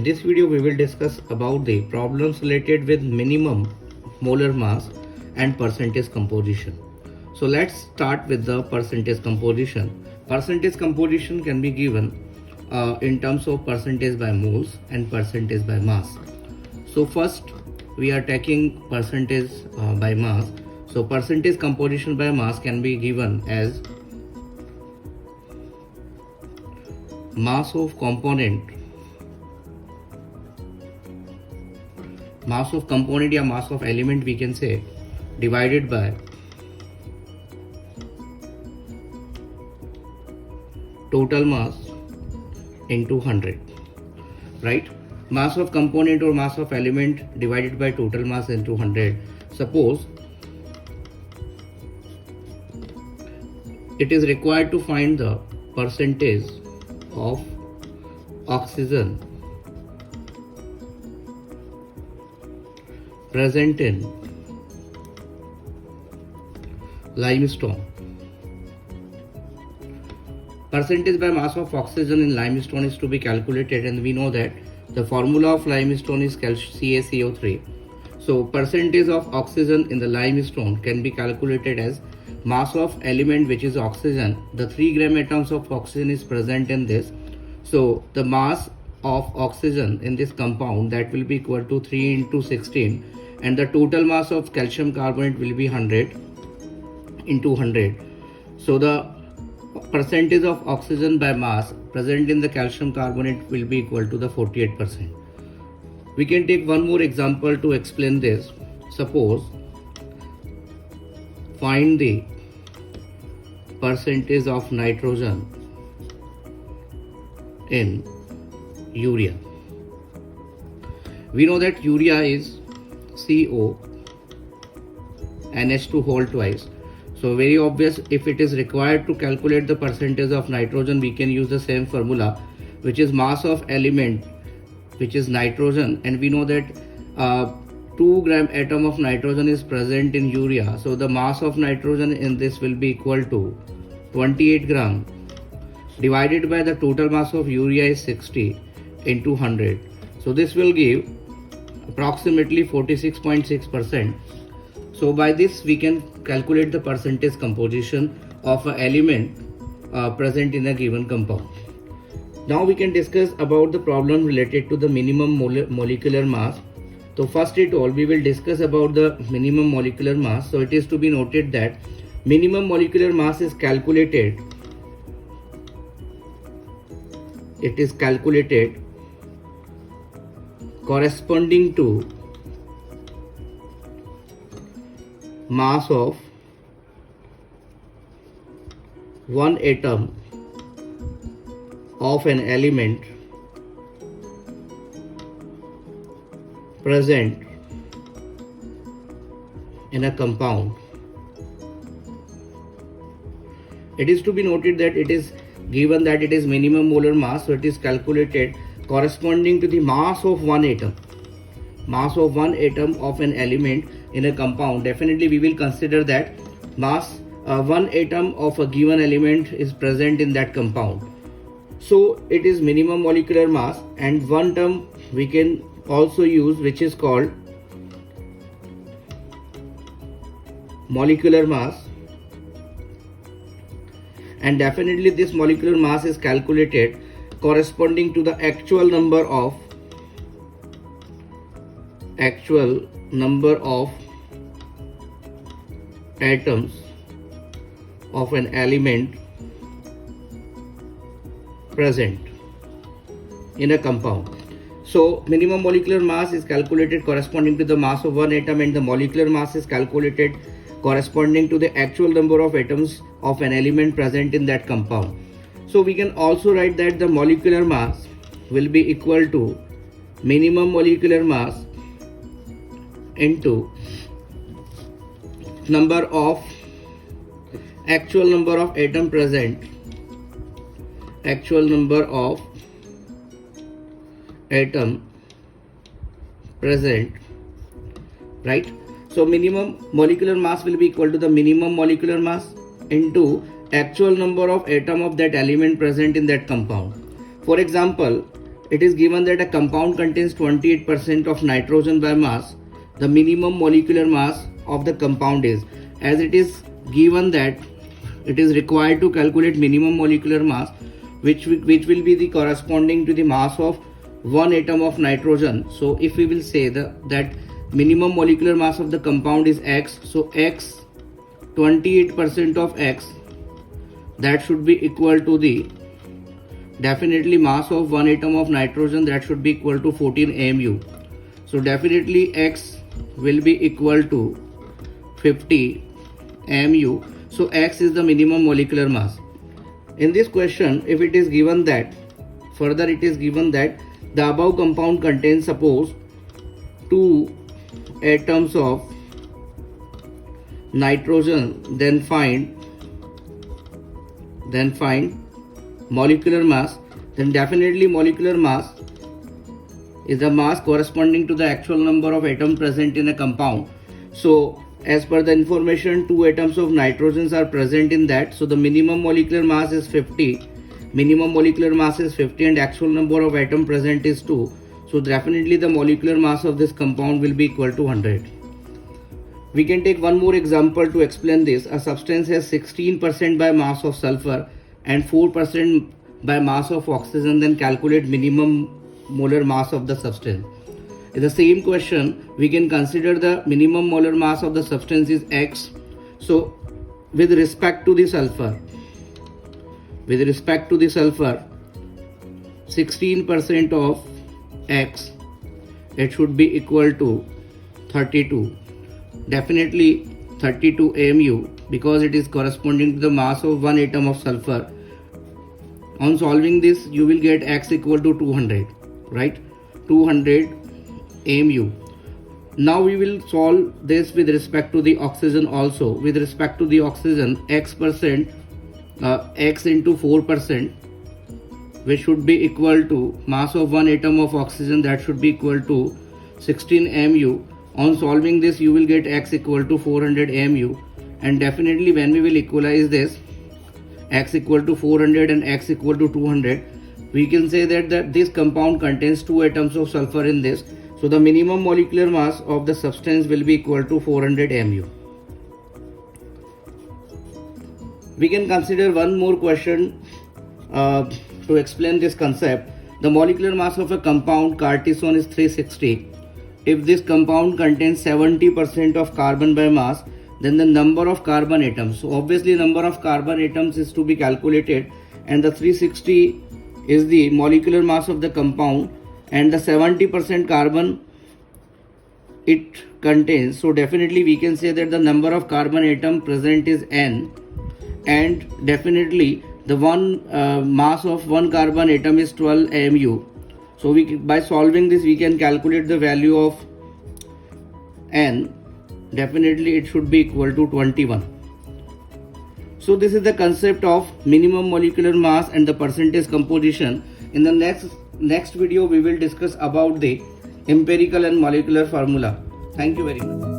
In this video we will discuss about the problems related with minimum molar mass and percentage composition. So let's start with the percentage composition. Percentage composition can be given in terms of percentage by moles and percentage by mass. So first we are taking percentage by mass. So percentage composition by mass can be given as mass of component या mass of element we can say divided by total mass into 100, right? Mass of component or mass of element divided by total mass into 100. Suppose it is required to find the percentage of oxygen present in limestone. Percentage by mass of oxygen in limestone is to be calculated, and we know that the formula of limestone is CaCO3. So percentage of oxygen in the limestone can be calculated as mass of element, which is oxygen. The 3 gram atoms of oxygen is present in this. So the mass of oxygen in this compound, that will be equal to 3 into 16, and the total mass of calcium carbonate will be 100 into 100. So the percentage of oxygen by mass present in the calcium carbonate will be equal to the 48%. We can take one more example to explain this. Suppose find the percentage of nitrogen in urea. We know that urea is CO NH2 whole twice. So very obvious, if it is required to calculate the percentage of nitrogen, we can use the same formula, which is mass of element, which is nitrogen, and we know that 2 gram atom of nitrogen is present in urea. So the mass of nitrogen in this will be equal to 28 gram divided by the total mass of urea is 60 into 100. So this will give approximately 46.6%. So by this we can calculate the percentage composition of an element present in a given compound. Now we can discuss about the problem related to the minimum molecular mass. So first it all, we will discuss about the minimum molecular mass. So it is to be noted that minimum molecular mass is calculated. It is calculated corresponding to mass of one atom of an element present in a compound. It is to be noted that it is given that it is minimum molar mass, so it is calculated corresponding to the mass of one atom. Mass of one atom of an element in a compound. Definitely we will consider that mass one atom of a given element is present in that compound. So it is minimum molecular mass, and one term we can also use, which is called molecular mass, and definitely this molecular mass is calculated corresponding to the actual number of atoms of an element present in a compound. So minimum molecular mass is calculated corresponding to the mass of one atom, and the molecular mass is calculated corresponding to the actual number of atoms of an element present in that compound. So we can also write that the molecular mass will be equal to minimum molecular mass into actual number of atom present, right? So minimum molecular mass will be equal to the minimum molecular mass into actual number of atom of that element present in that compound. For example, it is given that a compound contains 28% of nitrogen by mass. The minimum molecular mass of the compound is, as it is given that it is required to calculate minimum molecular mass, which will be the corresponding to the mass of one atom of nitrogen. So if we will say that minimum molecular mass of the compound is X, so X, 28% of X, that should be equal to the definitely mass of one atom of nitrogen, that should be equal to 14 AMU. So definitely X will be equal to 50 AMU. So X is the minimum molecular mass. In this question, if it is given that, further it is given that the above compound contains, suppose, 2 atoms of nitrogen, then find molecular mass, then definitely molecular mass is the mass corresponding to the actual number of atoms present in a compound. So as per the information, 2 atoms of nitrogens are present in that, so the minimum molecular mass is 50, and actual number of atoms present is 2. So definitely the molecular mass of this compound will be equal to 100. We can take one more example to explain this. A substance has 16% by mass of sulfur and 4% by mass of oxygen, then calculate minimum molar mass of the substance. In the same question, we can consider the minimum molar mass of the substance is X. So with respect to the sulfur, 16% of X, it should be equal to 32. Definitely 32 AMU, because it is corresponding to the mass of one atom of sulfur. On solving this, you will get X equal to 200, right? 200 AMU. Now we will solve this with respect to the oxygen also. With respect to the oxygen, X into 4%, which should be equal to mass of one atom of oxygen, that should be equal to 16 AMU. On solving this, you will get X equal to 400 AMU, and definitely when we will equalize this, X equal to 400 and X equal to 200, we can say that this compound contains 2 atoms of sulfur in this. So the minimum molecular mass of the substance will be equal to 400 AMU. We can consider one more question to explain this concept. The molecular mass of a compound Cartesian is 360. If this compound contains 70% of carbon by mass, then the number of carbon atoms. So obviously number of carbon atoms is to be calculated, and the 360 is the molecular mass of the compound, and the 70% carbon it contains. So definitely we can say that the number of carbon atom present is N, and definitely the mass of one carbon atom is 12 AMU. So by solving this, we can calculate the value of N. Definitely it should be equal to 21. So this is the concept of minimum molecular mass and the percentage composition. In the next video, we will discuss about the empirical and molecular formula. Thank you very much.